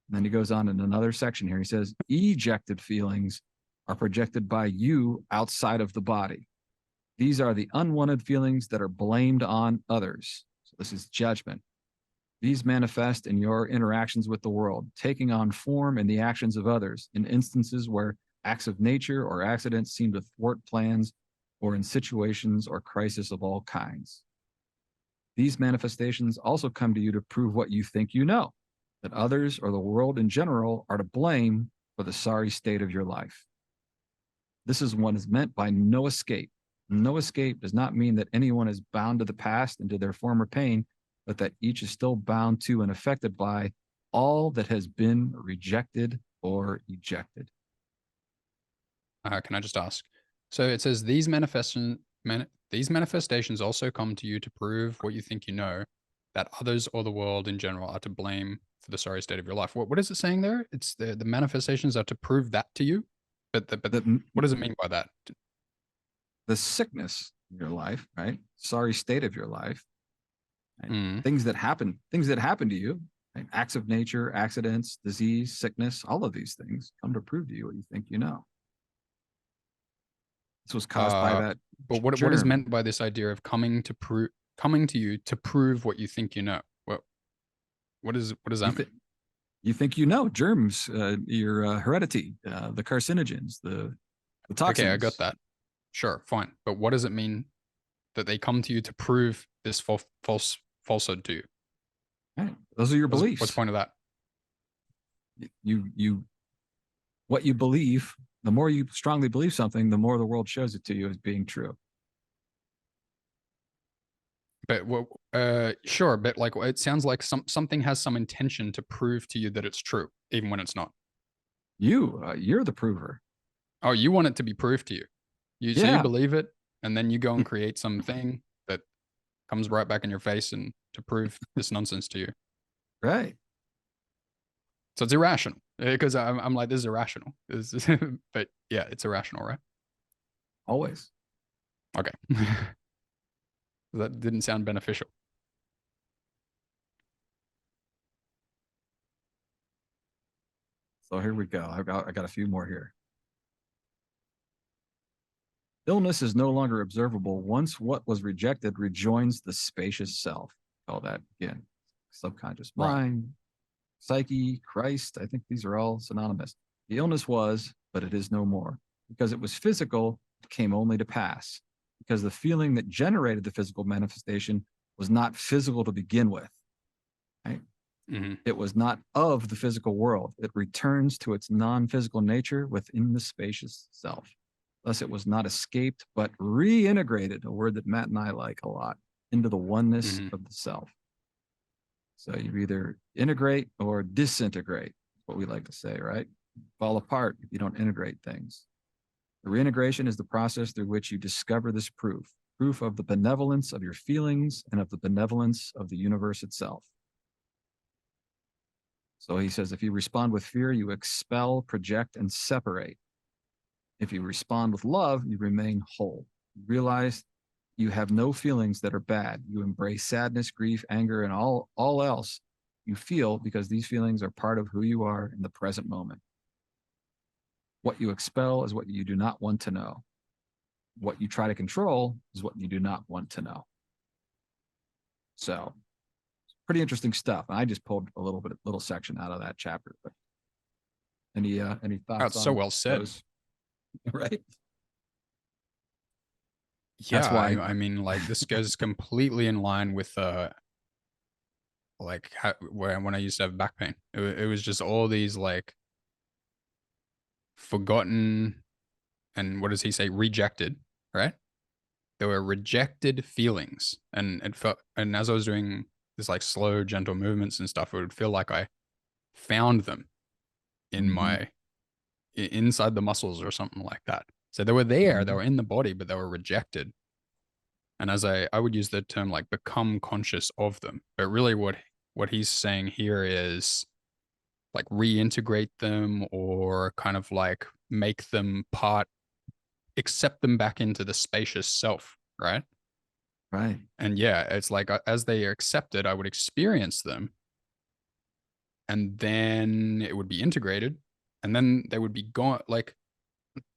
And then he goes on in another section here. He says, ejected feelings are projected by you outside of the body. These are the unwanted feelings that are blamed on others. So this is judgment. These manifest in your interactions with the world, taking on form in the actions of others, in instances where acts of nature or accidents seem to thwart plans, or in situations or crises of all kinds. These manifestations also come to you to prove what you think you know, that others or the world in general are to blame for the sorry state of your life. This is what is meant by no escape. No escape does not mean that anyone is bound to the past and to their former pain, but that each is still bound to and affected by all that has been rejected or ejected. Can I just ask? So it says these manifestations also come to you to prove what you think you know, that others or the world in general are to blame for the sorry state of your life. What is it saying there? It's the manifestations are to prove that to you, but what does it mean by that? The sickness in your life, right? Sorry state of your life, right? Mm. Things that happen to you, right? Acts of nature, accidents, disease, sickness, all of these things come to prove to you what you think you know. This was caused by Uh, that but what is germ. meant by this idea of coming to you to prove what you think you know? What does You that mean? think you think you know germs, your heredity, the carcinogens, the Okay, I got toxins. that. Sure, fine. But what does it mean that they come to you to prove this falsehood to you? Right? Those are your What's the beliefs. point of that? You what you believe. The more you strongly believe something, the more the world shows it to you as being true. But sure, but like it sounds like something has some intention to prove to you that it's true, even when it's not. You're the prover. Oh, you want it to be proved to you. So you Yeah, believe it, and then you go and create something that comes right back in your face and to prove this nonsense to you. right. So it's irrational because I'm like, this is irrational. But yeah, it's irrational, right? Always. Okay. That didn't sound beneficial. So here we go. I got a few more here. Illness is no longer observable once what was rejected rejoins the spacious self. Call that again, subconscious Right. mind, psyche, Christ. I think these are all synonymous. The illness was, but it is no more. Because it was physical, it came only to pass. Because the feeling that generated the physical manifestation was not physical to begin with. Right? Mm-hmm. It was not of the physical world. It returns to its non physical nature within the spacious self. Thus, it was not escaped, but reintegrated, a word that Matt and I like a lot, into the oneness Mm-hmm. of the self. So you either integrate or disintegrate, what we like to say, right? Fall apart if you don't integrate things. The reintegration is the process through which you discover this proof of the benevolence of your feelings and of the benevolence of the universe itself. So he says, if you respond with fear, you expel, project, and separate. If you respond with love, you remain whole. You realize you have no feelings that are bad. You embrace sadness, grief, anger, and all else you feel because these feelings are part of who you are in the present moment. What you expel is what you do not want to know. What you try to control is what you do not want to know. So, pretty interesting stuff. I just pulled a little section out of that chapter. But any Oh, thoughts it's so on well said. those? Right. That's Yeah, why. I mean, like this goes completely in line with like when I used to have back pain. It was just all these like forgotten and what does he say? Rejected, right? There were rejected feelings, and it felt. And as I was doing this like slow, gentle movements and stuff, it would feel like I found them in Mhm, my inside the muscles or something like that. So they were there, they mhm, were in the body, but they were rejected. And as I would use the term like become conscious of them, but really what he's saying here is like reintegrate them or kind of like make them part, accept them back into the spacious self, right? right. And yeah, it's like as they are accepted, I would experience them, and then it would be integrated, and then they would be gone. Like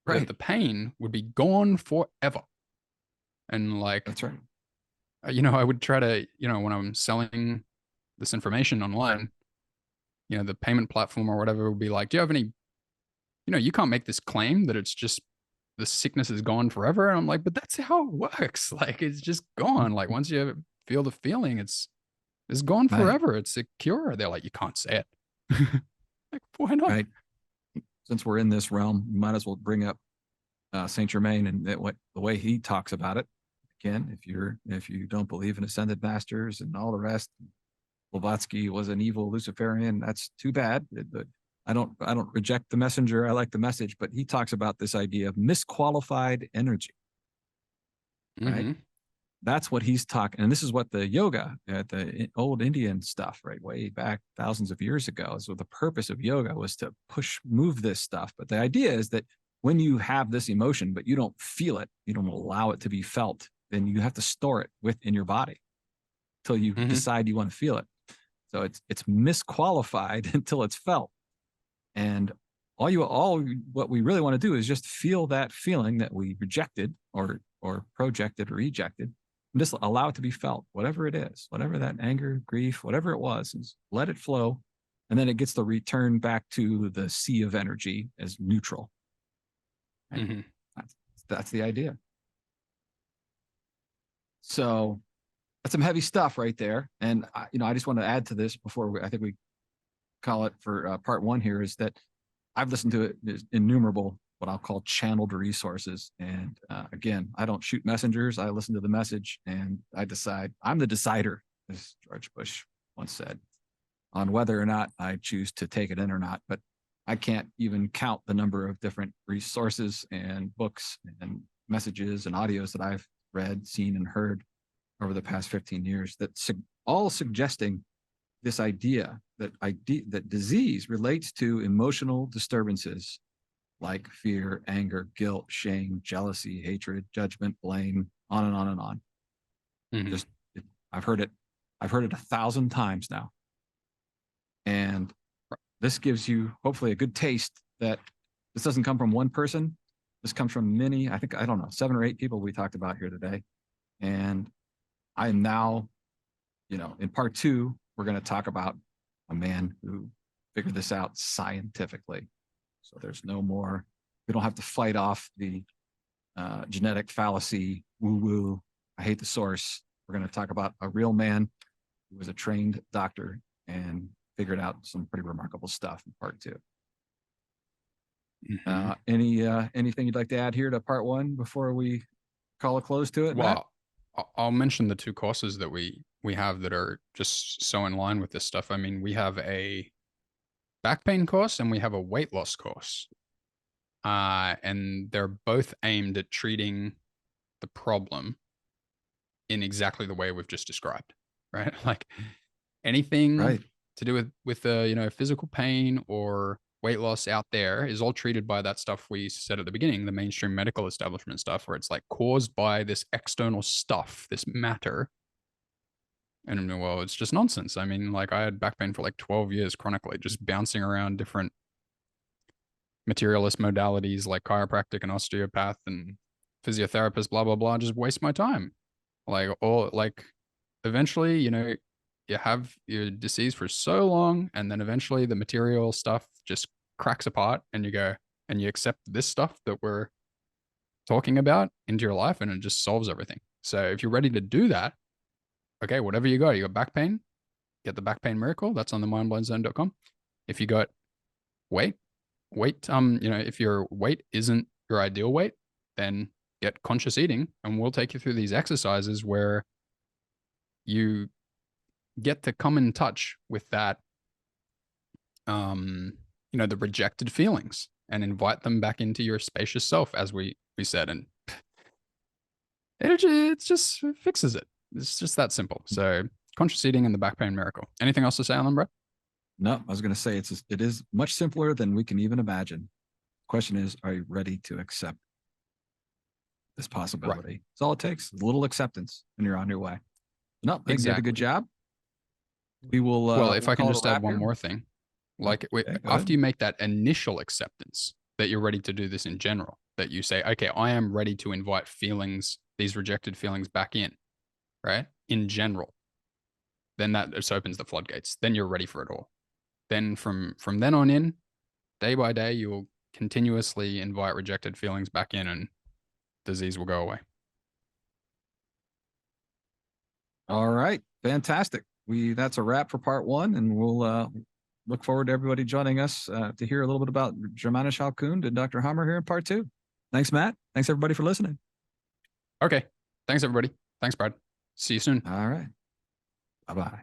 Right. the pain would be gone forever. And like, That's right. I would try to, when I'm selling this information online, the payment platform or whatever would be like, do you have any, you can't make this claim that it's just the sickness is gone forever. And I'm like, but that's how it works. Like it's just gone. Like once you feel the feeling, it's gone Right. forever. It's a cure. They're like, you can't say it. Like, why not? Right. Since we're in this realm, we might as well bring up Saint Germain and what the way he talks about it. Again, if you don't believe in ascended masters and all the rest, Blavatsky was an evil Luciferian. That's too bad. But I don't reject the messenger. I like the message, but he talks about this idea of misqualified energy, right? Mm-hmm. That's what he's talking. And this is what the yoga, the old Indian stuff, right, way back thousands of years ago. So the purpose of yoga was to move this stuff. But the idea is that when you have this emotion, but you don't feel it, you don't allow it to be felt, then you have to store it within your body until you decide you want to feel it. So it's misqualified until it's felt. And what we really want to do is just feel that feeling that we rejected or projected or rejected, and just allow it to be felt, whatever it is, whatever that anger, grief, whatever it was, is let it flow. And then it gets to return back to the sea of energy as neutral. Right? That's the idea. So that's some heavy stuff right there. And I just want to add to this before I think we call it for part one here, is that I've listened to it innumerable, what I'll call channeled resources. And again, I don't shoot messengers. I listen to the message and I decide. I'm the decider, as George Bush once said, on whether or not I choose to take it in or not. But I can't even count the number of different resources and books and messages and audios that I've read, seen, and heard over the past 15 years that all suggesting this idea that disease relates to emotional disturbances like fear, anger, guilt, shame, jealousy, hatred, judgment, blame, on and on and on. I've heard it 1,000 times now. And this gives you hopefully a good taste that this doesn't come from one person. This comes from many, I don't know, 7 or 8 people we talked about here today. And I am now, in part 2, we're going to talk about a man who figured this out scientifically. So there's no more, we don't have to fight off the genetic fallacy, woo-woo, I hate the source. We're going to talk about a real man who was a trained doctor and figured out some pretty remarkable stuff in part 2. Anything you'd like to add here to part 1 before we call a close to it, Matt? Well, I'll mention the 2 courses that we have that are just so in line with this stuff. I mean, we have a back pain course and we have a weight loss course. And they're both aimed at treating the problem in exactly the way we've just described, right? Like anything to do with physical pain or weight loss out there is all treated by that stuff we said at the beginning, the mainstream medical establishment stuff, where it's like caused by this external stuff, this matter. And well, it's just nonsense. I mean, like I had back pain for like 12 years chronically, just bouncing around different materialist modalities like chiropractic and osteopath and physiotherapist, blah, blah, blah, just waste my time. Eventually, you have your disease for so long, and then eventually the material stuff just cracks apart and you go and you accept this stuff that we're talking about into your life, and it just solves everything. So if you're ready to do that, okay, whatever you got back pain, get the back pain miracle. That's on the mindblowingzone.com. If you got weight, if your weight isn't your ideal weight, then get conscious eating, and we'll take you through these exercises where you get to come in touch with that, the rejected feelings and invite them back into your spacious self, as we said. And it just fixes it. It's just that simple. So conscious eating and the back pain miracle. Anything else to say on them, bro? No, I was going to say it is much simpler than we can even imagine. The question is, are you ready to accept this possibility? Right. That's all it takes. A little acceptance and you're on your way. No, I think you did a good job. We will. Well, if I can just add one more thing, after you make that initial acceptance that you're ready to do this in general, that you say, okay, I am ready to invite feelings, these rejected feelings back in, right? In general, then that just opens the floodgates. Then you're ready for it all. Then from then on in, day by day, you will continuously invite rejected feelings back in and disease will go away. All right. Fantastic. That's a wrap for part 1, and we'll look forward to everybody joining us to hear a little bit about Germanis Halkund and Dr. Hammer here in part 2. Thanks, Matt. Thanks, everybody, for listening. Okay. Thanks, everybody. Thanks, Brad. See you soon. All right. Bye-bye.